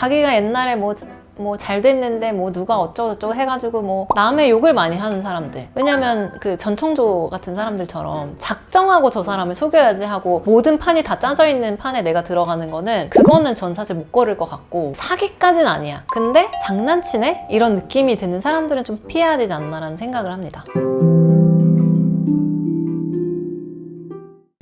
자기가 옛날에 뭐 잘 됐는데 뭐 누가 어쩌고저쩌고 해가지고 뭐 남의 욕을 많이 하는 사람들. 왜냐면 그 전청조 같은 사람들처럼 작정하고 저 사람을 속여야지 하고 모든 판이 다 짜져 있는 판에 내가 들어가는 거는 그거는 전 사실 못 걸을 것 같고 사기까진 아니야. 근데 장난치네? 이런 느낌이 드는 사람들은 좀 피해야 되지 않나라는 생각을 합니다.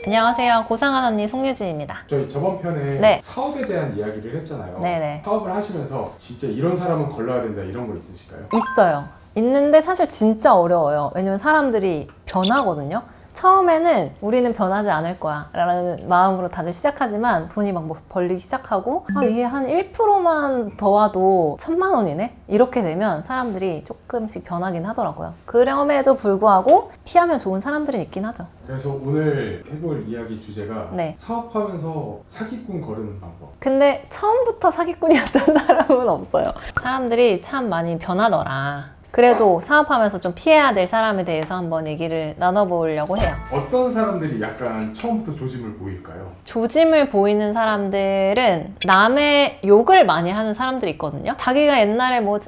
안녕하세요. 고상한 언니 송유진입니다. 저희 저번 편에 네. 사업에 대한 이야기를 했잖아요. 네네. 사업을 하시면서 진짜 이런 사람은 걸러야 된다 이런 거 있으실까요? 있어요. 있는데 사실 진짜 어려워요. 왜냐면 사람들이 변하거든요. 처음에는 우리는 변하지 않을 거야 라는 마음으로 다들 시작하지만 돈이 막 벌리기 시작하고 이게 한 1%만 더 와도 1000만 원이네? 이렇게 되면 사람들이 조금씩 변하긴 하더라고요. 그럼에도 불구하고 피하면 좋은 사람들은 있긴 하죠. 그래서 오늘 해볼 이야기 주제가 네. 사업하면서 사기꾼 거르는 방법. 근데 처음부터 사기꾼이었던 사람은 없어요. 사람들이 참 많이 변하더라. 그래도 사업하면서 좀 피해야 될 사람에 대해서 한번 얘기를 나눠보려고 해요. 어떤 사람들이 약간 처음부터 조짐을 보일까요? 조짐을 보이는 사람들은 남의 욕을 많이 하는 사람들이 있거든요. 자기가 옛날에 뭐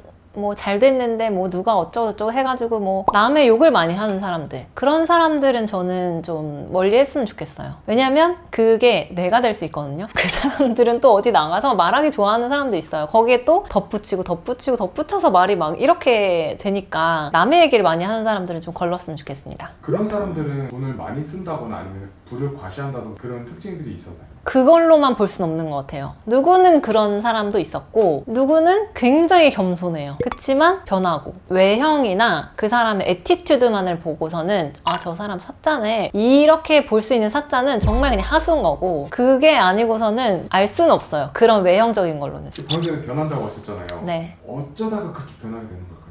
잘 됐는데 뭐 누가 어쩌고저쩌고 해가지고 뭐 남의 욕을 많이 하는 사람들, 그런 사람들은 저는 좀 멀리 했으면 좋겠어요. 왜냐면 그게 내가 될 수 있거든요. 그 사람들은 또 어디 나가서 말하기 좋아하는 사람도 있어요. 거기에 또 덧붙여서 말이 막 이렇게 되니까 남의 얘기를 많이 하는 사람들은 좀 걸렀으면 좋겠습니다. 그런 사람들은 돈을 많이 쓴다거나 아니면 부를 과시한다던가 그런 특징들이 있었나요? 그걸로만 볼 수는 없는 것 같아요. 누구는 그런 사람도 있었고 누구는 굉장히 겸손해요. 그치만 변하고 외형이나 그 사람의 애티튜드만을 보고서는 저 사람 사짜네 이렇게 볼 수 있는 사짜는 정말 그냥 하수인 거고, 그게 아니고서는 알 수는 없어요. 그런 외형적인 걸로는. 방금 변한다고 하셨잖아요. 네. 어쩌다가 그렇게 변하게 되는 걸까요?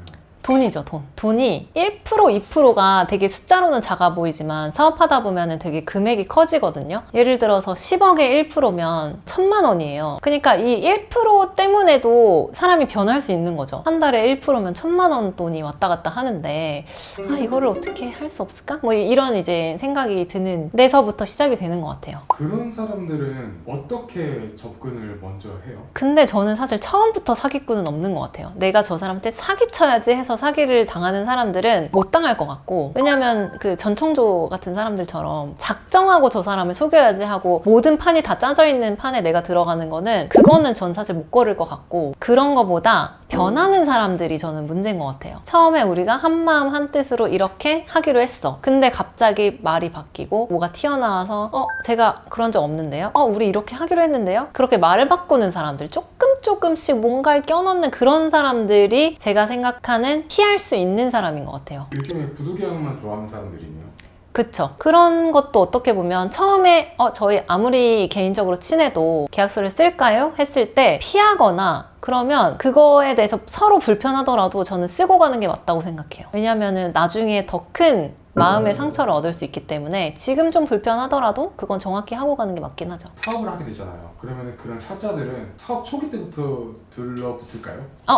돈이죠, 돈. 돈이 1%, 2%가 되게 숫자로는 작아 보이지만 사업하다 보면은 되게 금액이 커지거든요. 예를 들어서 10억에 1%면 1000만 원이에요. 그러니까 이 1% 때문에도 사람이 변할 수 있는 거죠. 한 달에 1%면 1000만 원 돈이 왔다 갔다 하는데 이거를 어떻게 할 수 없을까? 뭐 이런 이제 생각이 드는 데서부터 시작이 되는 것 같아요. 그런 사람들은 어떻게 접근을 먼저 해요? 근데 저는 사실 처음부터 사기꾼은 없는 것 같아요. 내가 저 사람한테 사기쳐야지 해서 사기를 당하는 사람들은 못 당할 것 같고, 왜냐면 그 전청조 같은 사람들처럼 작정하고 저 사람을 속여야지 하고 모든 판이 다 짜져 있는 판에 내가 들어가는 거는 그거는 전 사실 못 걸을 것 같고, 그런 거보다 변하는 사람들이 저는 문제인 것 같아요. 처음에 우리가 한마음 한뜻으로 이렇게 하기로 했어. 근데 갑자기 말이 바뀌고 뭐가 튀어나와서 제가 그런 적 없는데요? 우리 이렇게 하기로 했는데요? 그렇게 말을 바꾸는 사람들, 조금씩 뭔가를 껴넣는 그런 사람들이 제가 생각하는 피할 수 있는 사람인 것 같아요. 일종의 부두개항만 좋아하는 사람들이네요. 그쵸. 그런 것도 어떻게 보면 처음에 저희 아무리 개인적으로 친해도 계약서를 쓸까요? 했을 때 피하거나 그러면 그거에 대해서 서로 불편하더라도 저는 쓰고 가는 게 맞다고 생각해요. 왜냐면은 나중에 더 큰 마음의 상처를 얻을 수 있기 때문에 지금 좀 불편하더라도 그건 정확히 하고 가는 게 맞긴 하죠. 사업을 하게 되잖아요. 그러면 그런 사자들은 사업 초기 때부터 들러붙을까요?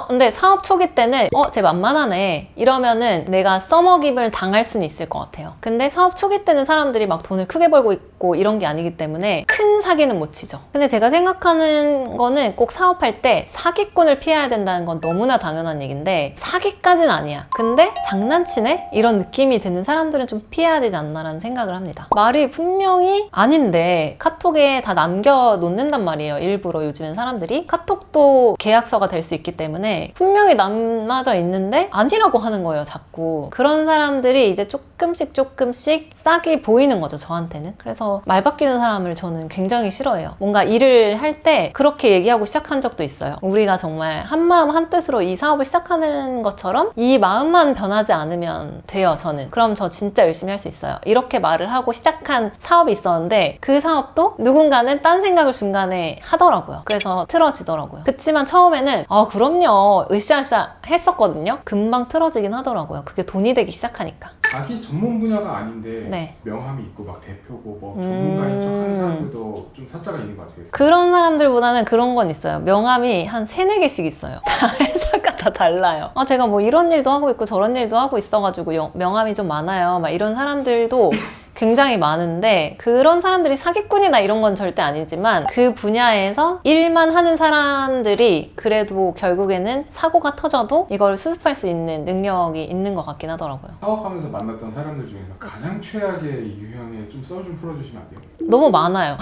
근데 사업 초기 때는 쟤 만만하네 이러면은 내가 써먹임을 당할 수는 있을 것 같아요. 근데 사업 초기 때는 사람들이 막 돈을 크게 벌고 있고 이런 게 아니기 때문에 큰 사기는 못 치죠. 근데 제가 생각하는 거는 꼭 사업할 때 사기꾼을 피해야 된다는 건 너무나 당연한 얘기인데 사기까진 아니야. 근데 장난치네? 이런 느낌이 드는 사람들은 좀 피해야 되지 않나라는 생각을 합니다. 말이 분명히 아닌데 카톡에 다 남겨놓는단 말이에요. 일부러 요즘엔 사람들이. 카톡도 계약서가 될 수 있기 때문에 분명히 남아져 있는데 아니라고 하는 거예요, 자꾸. 그런 사람들이 이제 조금씩 싹이 보이는 거죠, 저한테는. 그래서 말 바뀌는 사람을 저는 굉장히 싫어해요. 뭔가 일을 할 때 그렇게 얘기하고 시작한 적도 있어요. 우리가 정말 한마음 한뜻으로 이 사업을 시작하는 것처럼 이 마음만 변하지 않으면 돼요, 저는. 그럼 저 진짜 열심히 할 수 있어요. 이렇게 말을 하고 시작한 사업이 있었는데 그 사업도 누군가는 딴 생각을 중간에 하더라고요. 그래서 틀어지더라고요. 그치만 처음에는 그럼요 으쌰으쌰 했었거든요. 금방 틀어지긴 하더라고요. 그게 돈이 되기 시작하니까. 자기 전문 분야가 아닌데 네. 명함이 있고 막 대표고 뭐 전문가인 척 하는 사람들도 좀 사자가 있는 것 같아요. 그런 사람들보다는 그런 건 있어요. 명함이 한 3-4개씩 있어요. 다 회사가 다 달라요. 제가 뭐 이런 일도 하고 있고 저런 일도 하고 있어가지고 명함이 좀 많아요. 막 이런 사람들도 굉장히 많은데 그런 사람들이 사기꾼이나 이런 건 절대 아니지만 그 분야에서 일만 하는 사람들이 그래도 결국에는 사고가 터져도 이걸 수습할 수 있는 능력이 있는 것 같긴 하더라고요. 사업하면서 만났던 사람들 중에서 가장 최악의 유형의 좀 썰 좀 풀어주시면 안 돼요? 너무 많아요.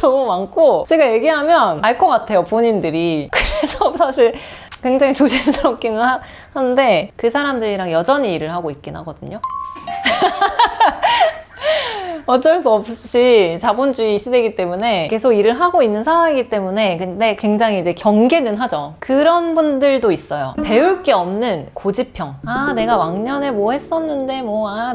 너무 많고 제가 얘기하면 알 것 같아요, 본인들이. 그래서 사실 굉장히 조심스럽기는 한데 그 사람들이랑 여전히 일을 하고 있긴 하거든요. 어쩔 수 없이 자본주의 시대이기 때문에 계속 일을 하고 있는 상황이기 때문에 근데 굉장히 이제 경계는 하죠. 그런 분들도 있어요. 배울 게 없는 고집형. 아, 내가 왕년에 뭐 했었는데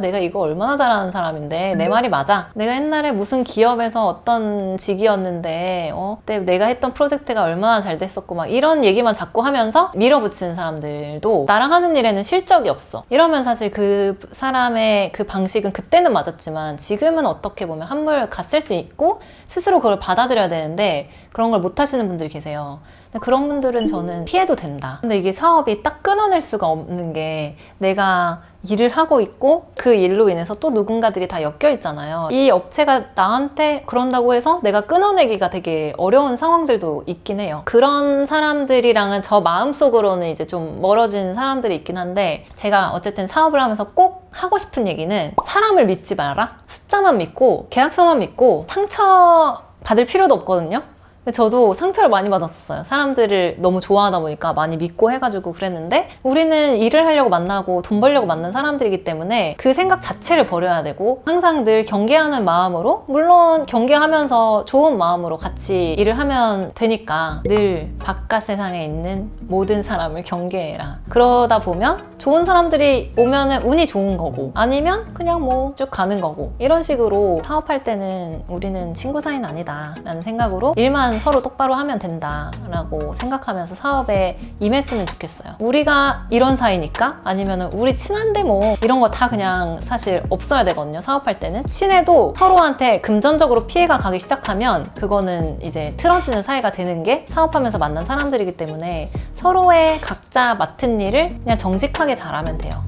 내가 이거 얼마나 잘하는 사람인데 내 말이 맞아. 내가 옛날에 무슨 기업에서 어떤 직이었는데 그때 내가 했던 프로젝트가 얼마나 잘 됐었고 막 이런 얘기만 자꾸 하면서 밀어붙이는 사람들도 나랑 하는 일에는 실적이 없어. 이러면 사실 그 사람의 그 방식은 그때는 맞았지만 지금은 어떻게 보면 한물 갔을 수 있고 스스로 그걸 받아들여야 되는데 그런 걸 못 하시는 분들이 계세요. 근데 그런 분들은 저는 피해도 된다. 근데 이게 사업이 딱 끊어낼 수가 없는 게 내가 일을 하고 있고 그 일로 인해서 또 누군가들이 다 엮여 있잖아요. 이 업체가 나한테 그런다고 해서 내가 끊어내기가 되게 어려운 상황들도 있긴 해요. 그런 사람들이랑은 저 마음속으로는 이제 좀 멀어진 사람들이 있긴 한데 제가 어쨌든 사업을 하면서 꼭 하고 싶은 얘기는 사람을 믿지 마라. 숫자만 믿고 계약서만 믿고 상처 받을 필요도 없거든요. 근데 저도 상처를 많이 받았었어요. 사람들을 너무 좋아하다 보니까 많이 믿고 해가지고 그랬는데 우리는 일을 하려고 만나고 돈 벌려고 만난 사람들이기 때문에 그 생각 자체를 버려야 되고 항상 늘 경계하는 마음으로 물론 경계하면서 좋은 마음으로 같이 일을 하면 되니까 늘 바깥 세상에 있는 모든 사람을 경계해라. 그러다 보면 좋은 사람들이 오면은 운이 좋은 거고 아니면 그냥 뭐 쭉 가는 거고 이런 식으로 사업할 때는 우리는 친구 사이는 아니다 라는 생각으로 일만 서로 똑바로 하면 된다라고 생각하면서 사업에 임했으면 좋겠어요. 우리가 이런 사이니까 아니면 우리 친한데 뭐 이런 거 다 그냥 사실 없어야 되거든요. 사업할 때는 친해도 서로한테 금전적으로 피해가 가기 시작하면 그거는 이제 틀어지는 사이가 되는 게 사업하면서 만난 사람들이기 때문에 서로의 각자 맡은 일을 그냥 정직하게 잘하면 돼요.